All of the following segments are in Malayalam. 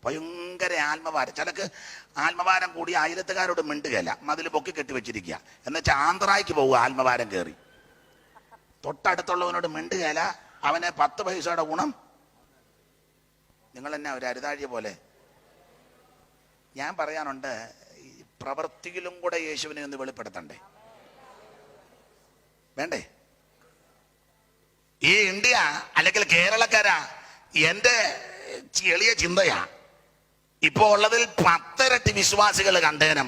ഭയങ്കര ആത്മഭാരം. ചിലക്ക് ആത്മഭാരം കൂടി അയലത്തുകാരോട് മിണ്ടുകയല്ല, മതിൽ പൊക്കി കെട്ടിവെച്ചിരിക്കുക. എന്നുവെച്ചാൽ ആന്ധ്രായ്ക്ക് പോകുക ആത്മഭാരം കയറി. തൊട്ടടുത്തുള്ളവനോട് മിണ്ടുകയല്ല, അവന് 10 പൈസയുടെ ഗുണം. നിങ്ങൾ തന്നെ ഒരു അരുതാഴിയ പോലെ. ഞാൻ പറയാനുണ്ട്, പ്രവൃത്തിയിലും കൂടെ യേശുവിനെ ഒന്ന് വെളിപ്പെടുത്തണ്ടേ? വേണ്ടേ? ഈ ഇന്ത്യ അല്ലെങ്കിൽ കേരളക്കാരാ, എൻ്റെ എളിയ ചിന്തയാ, ഇപ്പോ ഉള്ളതിൽ 10 ഇരട്ടി വിശ്വാസികൾ കണ്ടേനം.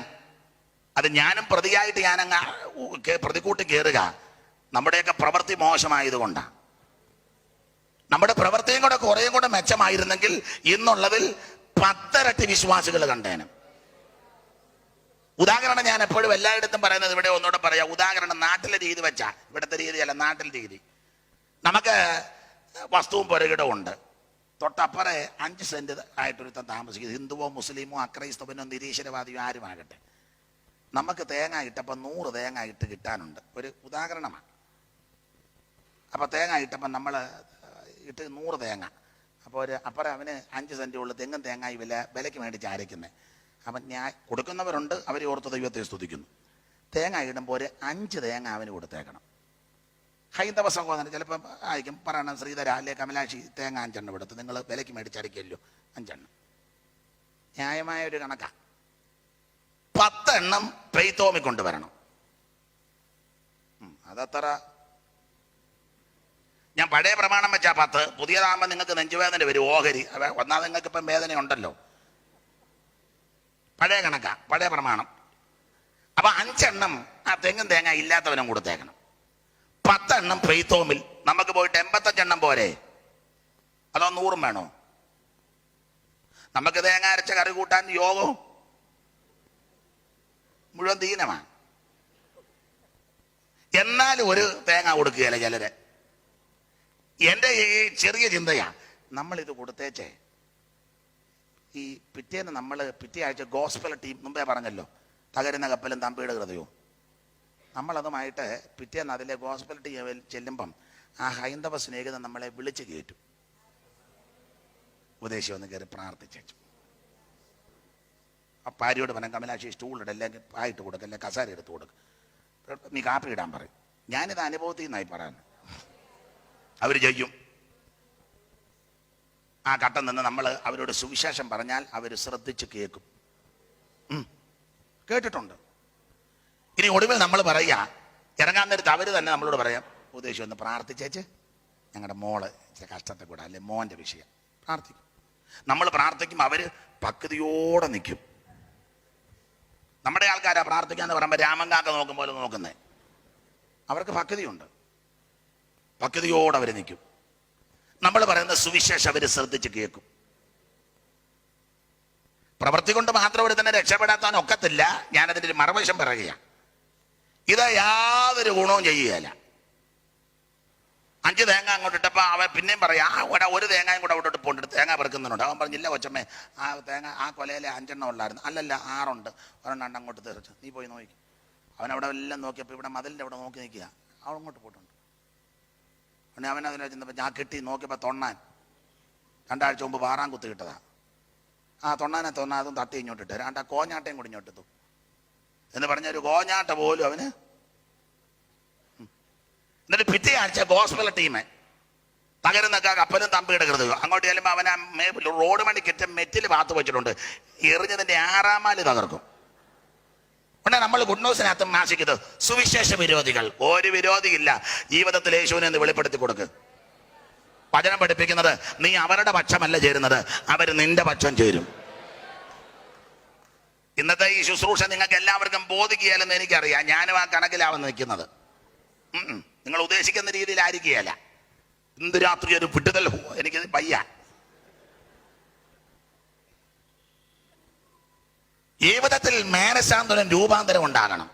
അത് ഞാനും പ്രതിയായിട്ട് ഞാനങ്ങ് പ്രതികൂട്ടി കയറുക. നമ്മുടെയൊക്കെ പ്രവൃത്തി മോശമായതുകൊണ്ടാണ്. നമ്മുടെ പ്രവൃത്തിയും കൂടെ കുറേയും കൂടെ മെച്ചമായിരുന്നെങ്കിൽ ഇന്നുള്ളതിൽ 10 ഇരട്ടി വിശ്വാസികൾ കണ്ടേനം. ഉദാഹരണം ഞാൻ എപ്പോഴും എല്ലായിടത്തും പറയുന്നത്, ഇവിടെ ഒന്നുകൂടെ പറയാം. ഉദാഹരണം നാട്ടിലെ രീതി വെച്ചാ, ഇവിടുത്തെ രീതിയല്ല, നാട്ടിലെ രീതി. നമുക്ക് വസ്തുവും പുരകിടവും ഉണ്ട്. തൊട്ടപ്പുറേ 5 സെന്റ് ആയിട്ടൊരുത്തം താമസിക്കുന്നത്. ഹിന്ദുവോ മുസ്ലിമോ അക്രൈസ്തവനോ നിരീശ്വരവാദിയോ ആരുമാകട്ടെ, നമുക്ക് തേങ്ങ ഇട്ടപ്പോൾ 100 തേങ്ങ ഇട്ട് കിട്ടാനുണ്ട്. ഒരു ഉദാഹരണമാണ്. അപ്പോൾ തേങ്ങ ഇട്ടപ്പോൾ നമ്മൾ ഇട്ട് 100 തേങ്ങ. അപ്പോൾ അപ്പുറം അവന് 5 സെന്റ് ഉള്ള തെങ്ങും തേങ്ങായി വിലയ്ക്ക് മേടിച്ച് അരയ്ക്കുന്നത്. അപ്പം ഞാൻ കൊടുക്കുന്നവരുണ്ട്, അവർ ഓർത്ത് ദൈവത്തെ സ്തുതിക്കുന്നു. തേങ്ങ ഇടുമ്പോൾ ഒരു 5 തേങ്ങ അവന് കൊടുത്തേക്കണം. ഹൈന്ദവ സഹോദരൻ ചിലപ്പം ആയിരിക്കും പറയണം, ശ്രീധര അല്ലെ കമലാക്ഷി തേങ്ങ 5 എണ്ണം എടുത്ത് നിങ്ങൾ വിലയ്ക്ക് മേടിച്ചരയ്ക്കല്ലോ, 5 എണ്ണം. ന്യായമായ ഒരു കണക്കാണ്. 10 എണ്ണം പെയ്ത്തോമി കൊണ്ടുവരണം. അതത്ര. ഞാൻ പഴയ പ്രമാണം വെച്ചാൽ 10, പുതിയതാകുമ്പോൾ നിങ്ങൾക്ക് നെഞ്ചുവേദന വരും, ഓഹരി. ഒന്നാമത് നിങ്ങൾക്ക് ഇപ്പം വേദനയുണ്ടല്ലോ. പഴയ കണക്കാ, പഴയ പ്രമാണം. അപ്പൊ 5 എണ്ണം ആ തെങ്ങും തേങ്ങ ഇല്ലാത്തവനും കൊടുത്തേക്കണം. 10 എണ്ണം പെയ്ത്തോമിൽ. നമുക്ക് പോയിട്ട് 85 എണ്ണം പോരെ? അതോ 100 വേണോ? നമുക്ക് തേങ്ങ അരച്ച കറി കൂട്ടാൻ യോഗവും മുഴുവൻ ദീനമാണ്. എന്നാലും ഒരു തേങ്ങ കൊടുക്കുകയല്ല ചിലര്. എൻ്റെ ഈ ചെറിയ ചിന്തയാ, നമ്മളിത് കൊടുത്തേച്ചേ, ഈ പിറ്റേന്ന് നമ്മൾ പിറ്റേ ആഴ്ച ഗോസ്പൽ ടീം മുമ്പേ പറഞ്ഞല്ലോ, തകരുന്ന കപ്പലും തമ്പിയുടെ ഹൃദയവും. നമ്മളതുമായിട്ട് പിറ്റേന്ന് അതിലെ ഗോസ്പൽ ടീം ചെല്ലുമ്പം ആ ഹൈന്ദവ സ്നേഹിതൻ നമ്മളെ വിളിച്ച് കയറ്റും. ഉപദേശം ഒന്ന് കയറി പ്രാർത്ഥിച്ചു. ആ ഭാര്യയോട് പറയാം, കമലാക്ഷി സ്റ്റൂളിട, അല്ലെങ്കിൽ പായിട്ട് കൊടുക്കുക, അല്ലെങ്കിൽ കസാര എടുത്ത് കൊടുക്കുക, നീ കാപ്പി ഇടാൻ പറയും. ഞാനിത് അനുഭവത്തിൽ നിന്നായി പറയാൻ. അവർ ചെയ്യും. ആ ഘട്ടം നിന്ന് നമ്മൾ അവരോട് സുവിശേഷം പറഞ്ഞാൽ അവർ ശ്രദ്ധിച്ച് കേൾക്കും. കേട്ടിട്ടുണ്ട്. ഇനി ഒടുവിൽ നമ്മൾ പറയുക, ഇറങ്ങാൻ നേരത്ത് അവർ തന്നെ നമ്മളോട് പറയാം, ഉപദേശം ഒന്ന് പ്രാർത്ഥിച്ചേച്ച് ഞങ്ങളുടെ മോള് ചില കഷ്ടത്തെ കൂടെ, അല്ലെ മോൻ്റെ വിഷയം പ്രാർത്ഥിക്കും. നമ്മൾ പ്രാർത്ഥിക്കും, അവർ പക്വതയോടെ നിൽക്കും. നമ്മുടെ ആൾക്കാരാ പ്രാർത്ഥിക്കാന്ന് പറയുമ്പോൾ രാമങ്കാക്ക നോക്കും പോലെ നോക്കുന്നേ. അവർക്ക് പക്വതയുണ്ട്, പക്വതയോടെ അവർ നിൽക്കും. നമ്മൾ പറയുന്ന സുവിശേഷം അവർ ശ്രദ്ധിച്ച് കേൾക്കും. പ്രവൃത്തി കൊണ്ട് മാത്രം ഇവിടെ തന്നെ രക്ഷപ്പെടാത്താൻ ഒക്കത്തില്ല. ഞാനതിൻ്റെ ഒരു മറുവശം പറയുകയാണ്. ഇത് യാതൊരു ഗുണവും ചെയ്യുകയില്ല. 5 തേങ്ങ അങ്ങോട്ട് ഇട്ടപ്പോൾ അവൻ പിന്നെയും പറയാം, ഒരു തേങ്ങയും കൂടെ അവിടെ പോണ്ടിട്ട് തേങ്ങ പെറുക്കുന്നുണ്ട്. അവൻ പറഞ്ഞില്ല, കൊച്ചമ്മേ ആ തേങ്ങ ആ കൊലയിലെ 5 എണ്ണം ഉള്ളായിരുന്നു. അല്ലല്ല 6 ഉണ്ട്, ഒരെണ്ണം അങ്ങോട്ട് തെറിച്ചു, നീ പോയി നോക്കി. അവനവിടെ എല്ലാം നോക്കിയപ്പോൾ ഇവിടെ മതിലിൻ്റെ അവിടെ നോക്കി നിൽക്കുക. അവൻ അങ്ങോട്ട് പോയിട്ടുണ്ട്. പിന്നെ അവനതിനെ ചെന്നപ്പോൾ ഞാൻ കെട്ടി നോക്കിയപ്പോൾ തൊണ്ണാൻ 2 ആഴ്ച മുമ്പ് 6 കുത്ത് കിട്ടതാ. ആ തൊണ്ണാനെ അതും തട്ടി ഇങ്ങോട്ട് ഇട്ട് 2 കോഞ്ഞാട്ടയും കൂടി ഇങ്ങോട്ട് എത്തും എന്ന് പറഞ്ഞൊരു കോഞ്ഞാട്ട പോലും അവന്. എന്നിട്ട് പിറ്റേ ആഴ്ച ഗോസ്പൽ ടീമെ തകരുന്നൊക്കെ കപ്പലും തമ്പിയുടെ ഹൃദയം അങ്ങോട്ട് ചെല്ലുമ്പോൾ അവൻ റോഡ് മണി കിറ്റ മെറ്റിൽ പാത്ത് വെച്ചിട്ടുണ്ട്. എറിഞ്ഞതിൻ്റെ 6-ാം മാല് തകർക്കും. ഉടനെ നമ്മൾ ഗുഡ് ന്യൂസിനകത്ത് നാശിക്കുന്നത് സുവിശേഷ വിരോധികൾ. ഒരു വിരോധിയില്ല. ജീവിതത്തിൽ യേശുവിനെ ഒന്ന് വെളിപ്പെടുത്തി കൊടുക്ക്. വചനം പഠിപ്പിക്കുന്നത്, നീ അവരുടെ പക്ഷമല്ല ചേരുന്നത്, അവർ നിന്റെ പക്ഷം ചേരും. ഇന്നത്തെ ഈ ശുശ്രൂഷ നിങ്ങൾക്ക് എല്ലാവർക്കും ബോധിക്കുകയല്ലെന്ന് എനിക്കറിയാം. ഞാനും ആ കണക്കിലാവുന്ന നിൽക്കുന്നത്. നിങ്ങൾ ഉദ്ദേശിക്കുന്ന രീതിയിലായിരിക്കുകയല്ല. ഇന്ന് രാത്രി ഒരു വിടുതൽ എനിക്ക് വയ്യ. ജീവിതത്തിൽ മാനസാന്തരം രൂപാന്തരം ഉണ്ടാകണം.